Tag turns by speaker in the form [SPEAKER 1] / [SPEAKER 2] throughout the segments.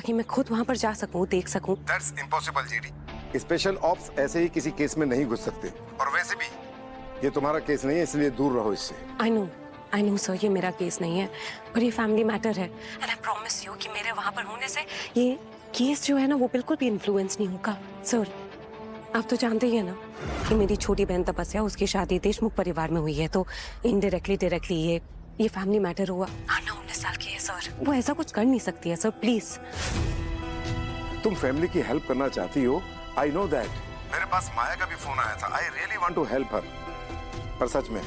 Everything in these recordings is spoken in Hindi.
[SPEAKER 1] ताकि मैं खुद वहाँ पर जा सकूँ, देख सकूँ।
[SPEAKER 2] That's impossible, GD. Special ops ऐसे ही किसी केस में नहीं घुस सकते, और वैसे भी ये तुम्हारा केस नहीं है, इसलिए दूर रहो इससे।
[SPEAKER 1] आई नो सर, ये मेरा केस नहीं है, पर ये फैमिली मैटर है। एंड आई प्रॉमिस यू कि मेरे वहाँ पर होने से ये केस जो है ना वो बिल्कुल भी इन्फ्लुएंस नहीं होगा। सर, आप तो जानते ही है ना कि मेरी छोटी बहन तपस्या, उसकी शादी देशमुख परिवार में हुई है, तो इनडायरेक्टली डायरेक्टली ये फैमिली मैटर हुआ। आना 19 साल की है सर, वो ऐसा कुछ कर नहीं सकती है सर, प्लीज।
[SPEAKER 2] तुम फैमिली की हेल्प करना चाहती हो, आई नो दैट। मेरे पास माया का भी फोन आया था, I really want to help her, पर सच में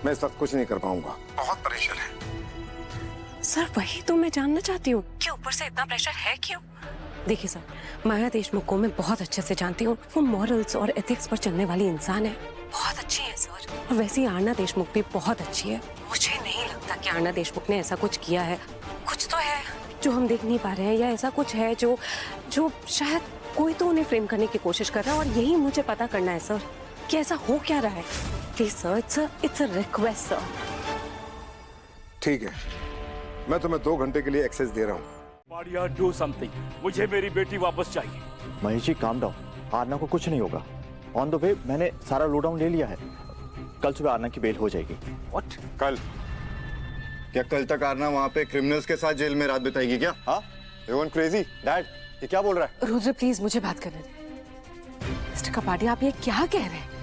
[SPEAKER 2] मैं इस वक्त कुछ नहीं कर पाऊंगा, बहुत प्रेशर है।
[SPEAKER 1] सर वही तो मैं जानना चाहती हूँ कि ऊपर से इतना प्रेशर है क्यों। देखिए सर, माया देशमुख को मैं बहुत अच्छे से जानती हूँ, वो मॉरल्स और एथिक्स पर चलने वाली इंसान है, बहुत अच्छी है सर। और वैसे ही आरना देशमुख भी बहुत अच्छी है। मुझे नहीं लगता कि आरना देशमुख ने ऐसा कुछ किया है। कुछ तो है जो हम देख नहीं पा रहे हैं, या ऐसा कुछ है जो शायद कोई तो उन्हें फ्रेम करने की कोशिश कर रहा है, और यही मुझे पता करना है सर कि ऐसा हो क्या रहा है। Please sir, it's a request sir.
[SPEAKER 2] ठीक है, मैं तुम्हें 2 घंटे के लिए एक्सेस दे रहा हूँ।
[SPEAKER 3] कपाड़िया, डू समथिंग, मुझे मेरी बेटी वापस चाहिए।
[SPEAKER 4] महेश जी काम डाउन, आरना को कुछ नहीं होगा। ऑन द वे मैंने सारा लो डाउन ले लिया है, कल सुबह आरना की बेल हो जाएगी।
[SPEAKER 3] व्हाट?
[SPEAKER 5] कल? क्या कल तक आरना वहाँ पे क्रिमिनल्स के साथ जेल में रात बिताएगी क्या? हाँ, यू वन क्रेजी डैड, ये क्या बोल रहा है?
[SPEAKER 1] रुद्र प्लीज मुझे बात करने दे। मिस्टर कपाड़िया, आप ये क्या कह रहे हैं?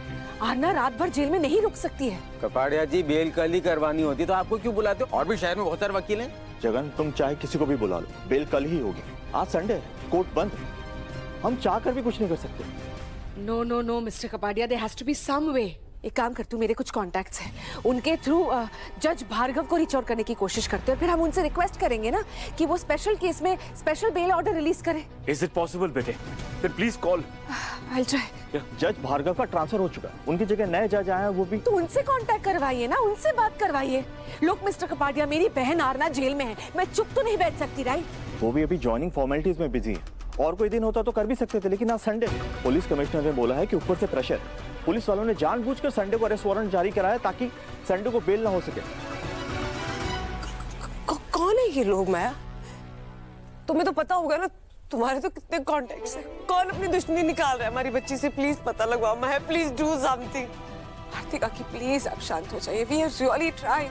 [SPEAKER 1] आरना रात भर जेल में नहीं रुक सकती है।
[SPEAKER 6] कपाड़िया जी, बेल कल ही करवानी होती तो आपको क्यों बुलाते हो? और भी शहर में बहुत सारे वकील हैं।
[SPEAKER 4] जगन, तुम चाहे किसी को भी बुला लो, बेल कल ही होगी। आज संडे, कोर्ट बंद, हम चाह कर भी कुछ नहीं कर सकते।
[SPEAKER 1] No Mister Kapadia, there has to be some way. एक काम कर, तू मेरे कुछ कॉन्टैक्ट्स हैं, उनके थ्रू जज भार्गव को रीच आउट करने की कोशिश करते हैं, फिर हम उनसे रिक्वेस्ट करेंगे ना कि वो स्पेशल केस में स्पेशल बेल ऑर्डर रिलीज करें।
[SPEAKER 3] इज इट पॉसिबल बेटे? Then please call.
[SPEAKER 1] I will try.
[SPEAKER 4] जज भार्गव का ट्रांसफर हो चुका है, उनकी जगह नए जज आए हैं, वो भी
[SPEAKER 1] तो उनसे कांटेक्ट करवाइए ना, उनसे बात करवाइए। लोग मिस्टर कपाड़िया, मेरी बहन आरना जेल में है, मैं चुप तो नहीं बैठ सकती राइट?
[SPEAKER 4] वो भी अभी ज्वाइनिंग फॉर्मेलिटीज में बिजी है। और कोई दिन होता तो कर भी सकते थे, लेकिन आज संडे। पुलिस कमिश्नर ने बोला है कि ऊपर से प्रेशर, पुलिस वालों ने जानबूझकर संडे को अरेस्ट वारंट जारी कराया ताकि संडे को बेल ना हो सके।
[SPEAKER 1] कौन है ये लोग माया? तुम्हें तो पता होगा ना, तुम्हारे तो कितने कॉन्टेक्ट्स हैं। कौन अपनी दुश्मनी निकाल रहा है हमारी बच्ची से? प्लीज पता लगवाओ Maya, please do something. Aartika की प्लीज आप शांत हो जाइए, we are really trying.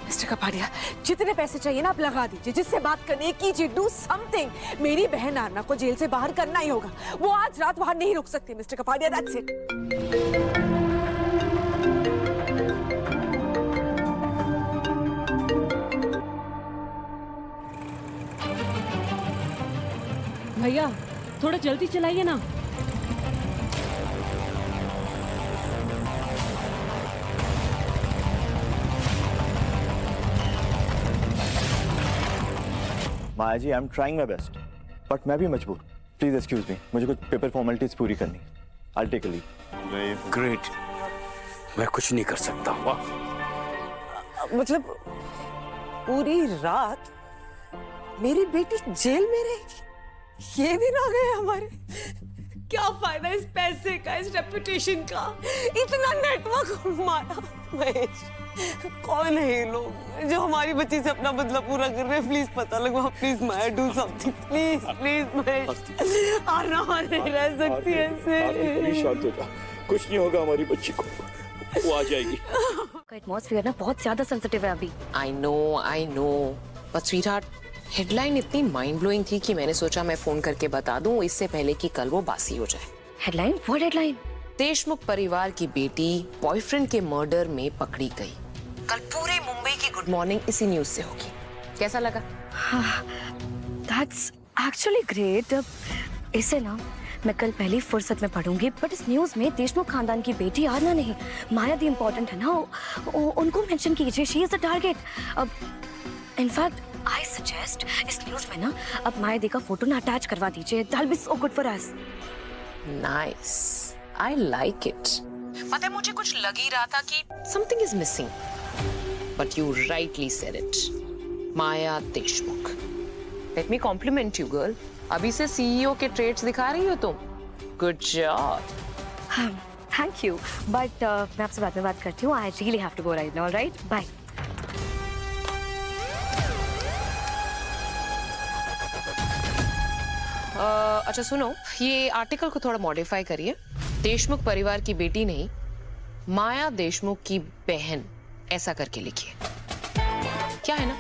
[SPEAKER 1] Mister Kapadia, जितने पैसे चाहिए ना आप लगा दीजिए, जिससे बात करनी है कीजिए, डू समथिंग। मेरी बहन आरना को जेल से बाहर करना ही होगा, वो आज रात वहां नहीं रुक सकती मिस्टर कपाड़िया, दैट्स इट।
[SPEAKER 7] भैया थोड़ा जल्दी चलाइए ना।
[SPEAKER 4] Maya ji, I am trying my best, but मैं भी मजबूर। प्लीज एक्सक्यूज मी, मुझे कुछ पेपर फॉर्मेलिटीज पूरी करनी है। I will take a leave.
[SPEAKER 3] Great, मैं कुछ नहीं कर सकता। वाह,
[SPEAKER 1] मतलब पूरी रात मेरी बेटी जेल में रहेगी? ये दिन आ गए हमारे। क्या फायदा इस पैसे का, इस रेपुटेशन का, इतना नेटवर्क माया। महेश, कौन है ये लोग जो हमारी बच्ची से अपना बदला पूरा कर रहे हैं? प्लीज पता लगवा, please Maya, do something please please. Mahesh, Aarna नहीं रह सकती ऐसे।
[SPEAKER 3] शांत हो जा, कुछ नहीं होगा हमारी बच्ची को, वो आ जाएगी।
[SPEAKER 8] एटमॉस्फेयर ना बहुत ज्यादा सेंसिटिव है अभी।
[SPEAKER 9] I know, but sweetheart, headline इतनी माइंड ब्लोइंग थी कि मैंने सोचा मैं फोन करके बता दूं इससे पहले कि कल वो बासी हो जाए।
[SPEAKER 8] हेडलाइन? What headline?
[SPEAKER 9] देशमुख परिवार की बेटी बॉयफ्रेंड के मर्डर में पकड़ी गई। कल पूरे मुंबई की गुड मॉर्निंग इसी न्यूज से होगी। कैसा लगा?
[SPEAKER 8] That's actually great. इसे ना मैं कल पहली फुर्सत में पढ़ूंगी, बट इस न्यूज में देशमुख खानदान की बेटी आरना नहीं, माया दी इम्पोर्टेंट है ना, उनको मेंशन कीजिए। She is the target. अब इनफैक्ट आई सजेस्ट इस न्यूज में ना अब माया दी का फोटो ना अटैच करवा दीजिए। That will be so good for us.
[SPEAKER 9] Nice, I like it. पता है, मुझे कुछ लग ही रहा था कि something is missing, but you rightly said it. Maya Deshmukh. Let me compliment you girl, अभी से सीईओ के ट्रेट्स दिखा रही हो तुम। Good job.
[SPEAKER 8] Thank you, but मैं आपसे बाद में बात करती हूँ। I really have to go right now, right? Bye.
[SPEAKER 9] अच्छा सुनो, ये आर्टिकल को थोड़ा मॉडिफाई करिए। देशमुख परिवार की बेटी नहीं, माया देशमुख की बहन, ऐसा करके लिखिए। क्या है ना,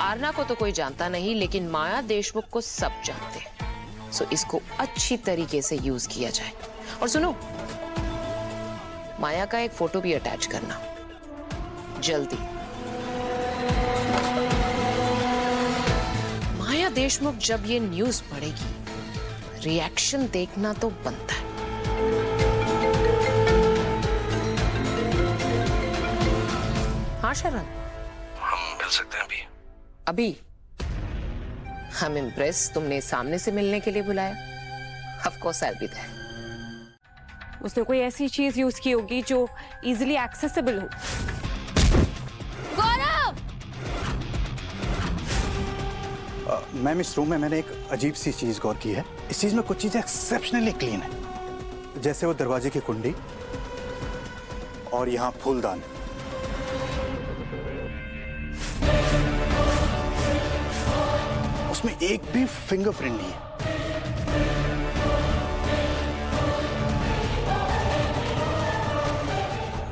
[SPEAKER 9] आरना को तो कोई जानता नहीं, लेकिन माया देशमुख को सब जानते हैं। सो इसको अच्छी तरीके से यूज किया जाए। और सुनो, माया का एक फोटो भी अटैच करना जल्दी। माया देशमुख जब ये न्यूज पढ़ेगी, रिएक्शन देखना तो बनता है। हाँ शरण,
[SPEAKER 3] हम मिल सकते हैं अभी?
[SPEAKER 9] अभी हम इम्प्रेस, तुमने सामने से मिलने के लिए बुलाया। Of course I will be there.
[SPEAKER 1] उसने कोई ऐसी चीज यूज की होगी जो इजीली एक्सेसिबल हो।
[SPEAKER 10] मैम, इस रूम में मैंने एक अजीब सी चीज गौर की है। इस चीज में कुछ चीजें एक्सेप्शनली क्लीन है, जैसे वो दरवाजे की कुंडी और यहाँ फूलदान। उसमें एक भी फिंगरप्रिंट नहीं है।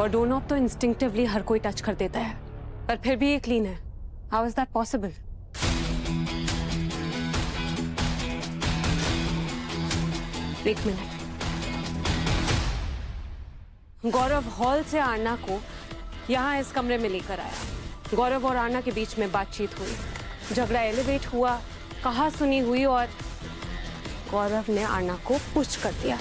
[SPEAKER 1] और डोरनॉब तो इंस्टिंक्टिवली हर कोई टच कर देता है, पर फिर भी ये क्लीन है। How is that possible? एक मिनट। गौरव हॉल से आरना को यहाँ इस कमरे में लेकर आया। गौरव और आरना के बीच में बातचीत हुई, झगड़ा एलिवेट हुआ, कहा सुनी हुई और गौरव ने आरना को पुश कर दिया।